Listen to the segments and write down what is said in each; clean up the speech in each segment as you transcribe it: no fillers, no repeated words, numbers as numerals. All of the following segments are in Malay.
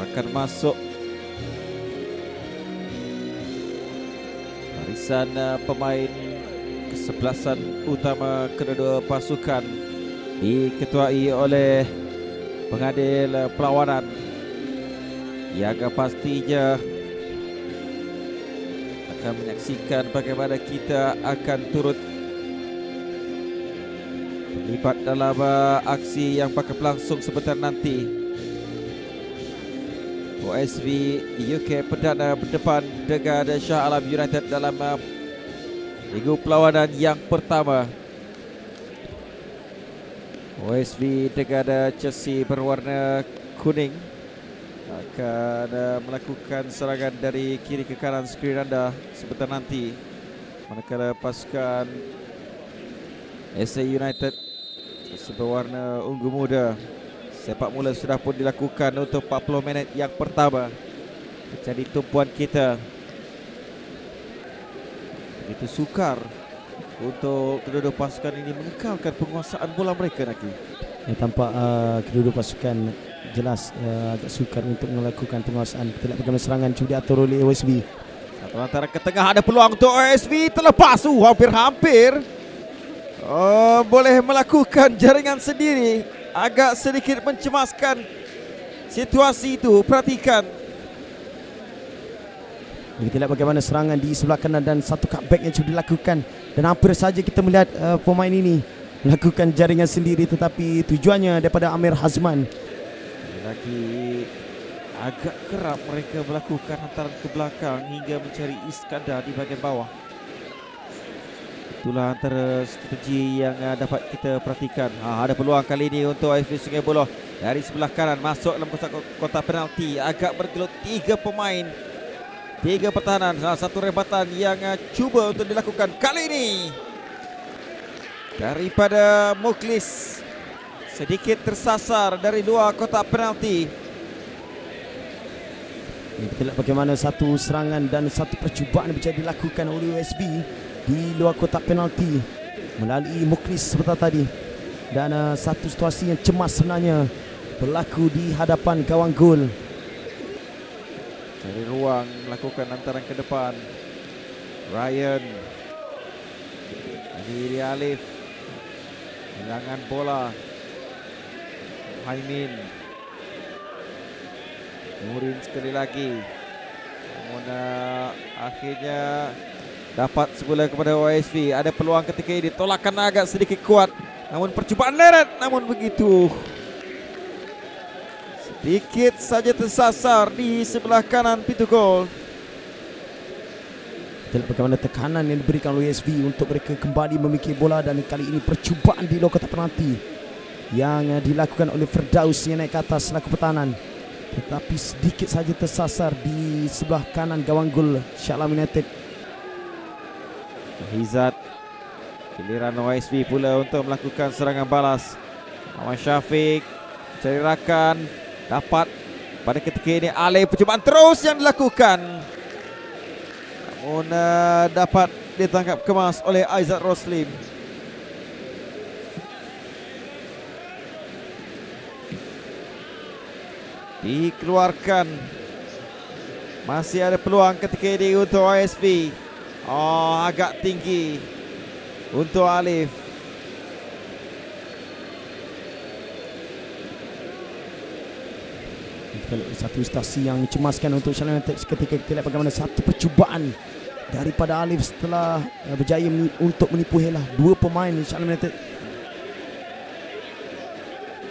akan masuk barisan pemain kesebelasan utama kedua-dua pasukan, diketuai oleh pengadil perlawanan yang pastinya akan menyaksikan bagaimana kita akan turut terlibat dalam aksi yang bakal berlangsung sebentar nanti. OSV UK perdana berdepan dengan Shah Alam United dalam minggu perlawanan yang pertama. OSV dengan jersey berwarna kuning akan melakukan serangan dari kiri ke kanan skrin anda sebentar nanti, manakala pasukan SA United jersey berwarna ungu muda, sepak mula sudah pun dilakukan untuk 40 minit yang pertama. Jadi tumpuan kita begitu sukar untuk kedua-dua pasukan ini mengekalkan penguasaan bola mereka lagi. Tampak kedua-dua pasukan jelas agak sukar untuk melakukan penguasaan. Kita lihat bagaimana serangan cuba diatur oleh OSV. Satu antara ke tengah, ada peluang untuk OSV, terlepas hampir-hampir boleh melakukan jaringan sendiri. Agak sedikit mencemaskan situasi itu. Perhatikan. Kita lihat bagaimana serangan di sebelah kanan dan satu cutback yang cuba dilakukan, dan hampir saja kita melihat pemain ini melakukan jaringan sendiri, tetapi tujuannya daripada Amir Hazman. Lagi agak kerap mereka melakukan hantaran ke belakang hingga mencari Iskandar di bahagian bawah. Itulah antara strategi yang dapat kita perhatikan. Ada peluang kali ini untuk AFC Sungai Buloh dari sebelah kanan, masuk dalam kotak penalti. Agak bergelut 3 pemain, 3 pertahanan, satu rebatan yang cuba untuk dilakukan kali ini daripada Mukhlis, sedikit tersasar dari luar kotak penalti. Kita lihat bagaimana satu serangan dan satu percubaan bisa dilakukan oleh USB di luar kotak penalti melalui Mukhlis seperti tadi, dan satu situasi yang cemas sebenarnya berlaku di hadapan gawang gol. Cari ruang melakukan hantaran ke depan. Ryan, Diri Alif, kehilangan bola. Haimin, Nurin sekali lagi, namun akhirnya dapat sebola kepada OSV. Ada peluang ketika ini, tolakan agak sedikit kuat, namun percubaan leret, namun begitu sedikit saja tersasar di sebelah kanan pintu gol. Kita lihat bagaimana tekanan yang diberikan oleh OSV untuk mereka kembali memiliki bola, dan kali ini percubaan di luar kotak penalti yang dilakukan oleh Firdaus yang naik ke atas selaku pertahanan, tetapi sedikit saja tersasar di sebelah kanan gawang gol Shah Alam United. Hizat, giliran OSV pula untuk melakukan serangan balas. Ahmad Syafiq cari rakan, dapat pada ketika ini. Alih, percubaan terus yang dilakukan, namun dapat ditangkap kemas oleh Aizat Roslim. Dikeluarkan. Masih ada peluang ketika ini untuk OSV. Agak tinggi untuk Alif. Satu situasi yang mencemaskan untuk Shah Alam United ketika kita lihat bagaimana satu percubaan daripada Alif setelah berjaya untuk menipu helah 2 pemain Shah Alam United.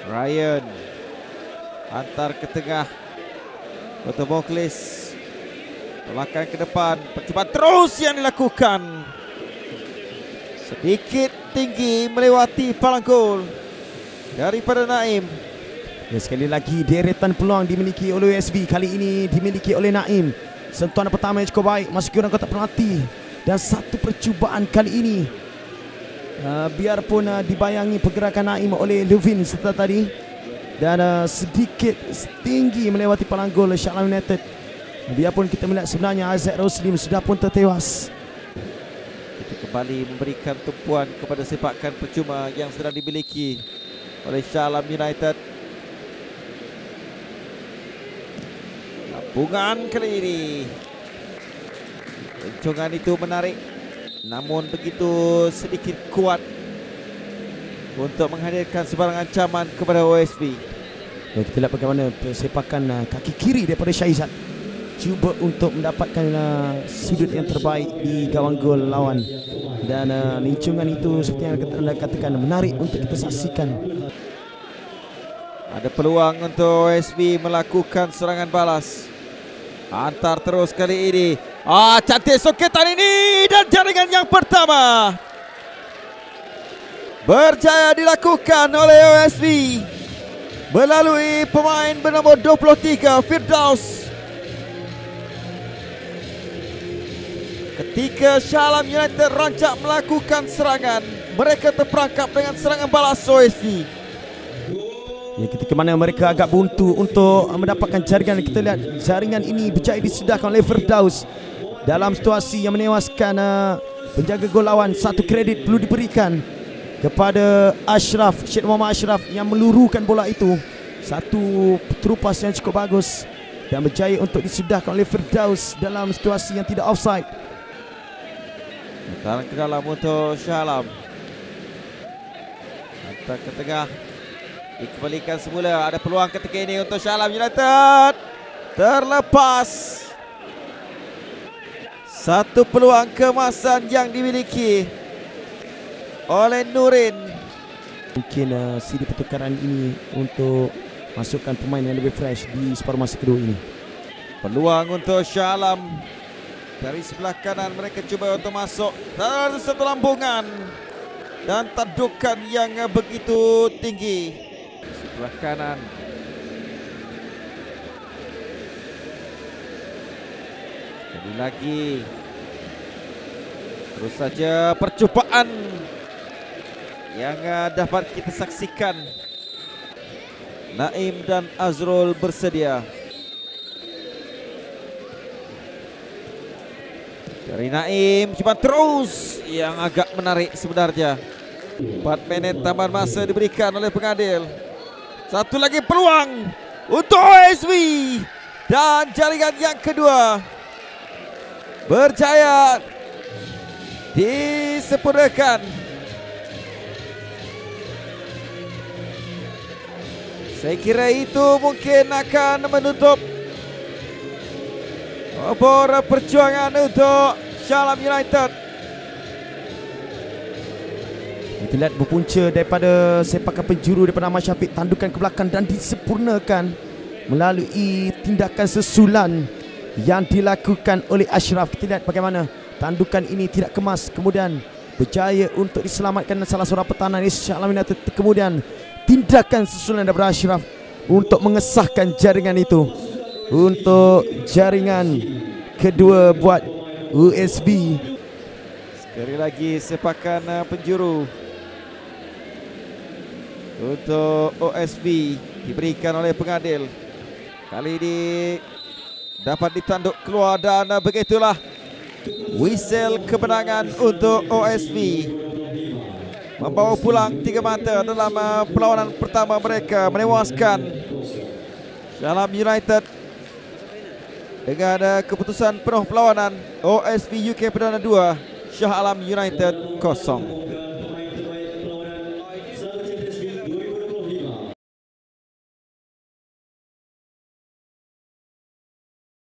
Ryan antar ke tengah untuk Mukhlis, tolakan ke depan, percubaan terus yang dilakukan, sedikit tinggi melewati palang gol daripada Naim. Ya, sekali lagi deretan peluang dimiliki oleh USB, kali ini dimiliki oleh Naim. Sentuhan pertama yang cukup baik, masuk ke dalam kotak penalti, dan satu percubaan kali ini biarpun dibayangi pergerakan Naim oleh Levin serta tadi, dan sedikit tinggi melewati palang gol Shah Alam United. Biarpun kita melihat sebenarnya Aizat Roslim sudah pun tertewas. Kita kembali memberikan tumpuan kepada sepakan percuma yang sedang dimiliki oleh Shah Alam United. Bungan kali ini. Pencongan itu menarik, namun begitu sedikit kuat untuk menghadirkan sebarang ancaman kepada OSB. Ya, kita lihat bagaimana persepakan kaki kiri daripada Syaizat. Cuba untuk mendapatkan sudut yang terbaik di gawang gol lawan. Dan lincongan itu seperti yang anda katakan menarik untuk kita saksikan. Ada peluang untuk OSB melakukan serangan balas. Antar terus kali ini. Cantik soketan ini dan jaringan yang pertama berjaya dilakukan oleh OSB melalui pemain bernomor 23 Firdaus. Ketika Shah Alam United rancak melakukan serangan, mereka terperangkap dengan serangan balas OSB. Ya, ketika mana mereka agak buntu untuk mendapatkan jaringan, kita lihat jaringan ini berjaya disudahkan oleh Firdaus dalam situasi yang menewaskan penjaga gol lawan. Satu kredit perlu diberikan kepada Ashraf, Syed Muhammad Ashraf yang meluruhkan bola itu. Satu terupas yang cukup bagus dan berjaya untuk disudahkan oleh Firdaus dalam situasi yang tidak offside. Hantaran ke dalam untuk Shah Alam. Hantar ke tengah. Dikembalikan semula. Ada peluang ketika ini untuk Shah Alam United. Terlepas. Satu peluang keemasan yang dimiliki oleh Nurin. Mungkin siri pertukaran ini untuk masukkan pemain yang lebih fresh di separuh masa kedua ini. Peluang untuk Shah Alam. Dari sebelah kanan mereka cuba untuk masuk. Dan satu lambungan. Dan tadukan yang begitu tinggi. Sebelah kanan. Sekali lagi. Terus saja percobaan yang dapat kita saksikan. Naim dan Azrul bersedia. Dari Naim cuma terus yang agak menarik sebenarnya. 4 menit tambahan masa diberikan oleh pengadil. Satu lagi peluang untuk OSB. Dan jaringan yang kedua berjaya disempurnakan. Saya kira itu mungkin akan menutup obor perjuangan untuk Shah Alam United. Kita lihat berpunca daripada sepakan penjuru daripada Ahmad Syafiq, tandukan ke belakang dan disempurnakan melalui tindakan susulan yang dilakukan oleh Ashraf. Kita lihat bagaimana tandukan ini tidak kemas, kemudian berjaya untuk diselamatkan salah seorang pertahanan Shah Alam United. Kemudian tindakan susulan daripada Ashraf untuk mengesahkan jaringan itu. Untuk jaringan kedua buat USB. Sekali lagi sepakan penjuru untuk OSB diberikan oleh pengadil. Kali ini dapat ditanduk keluar dan begitulah whistle kemenangan untuk OSB. Membawa pulang 3 mata dalam perlawanan pertama mereka, menewaskan Shah Alam United dengan keputusan penuh perlawanan. OSB UK Perdana 2, Shah Alam United 0.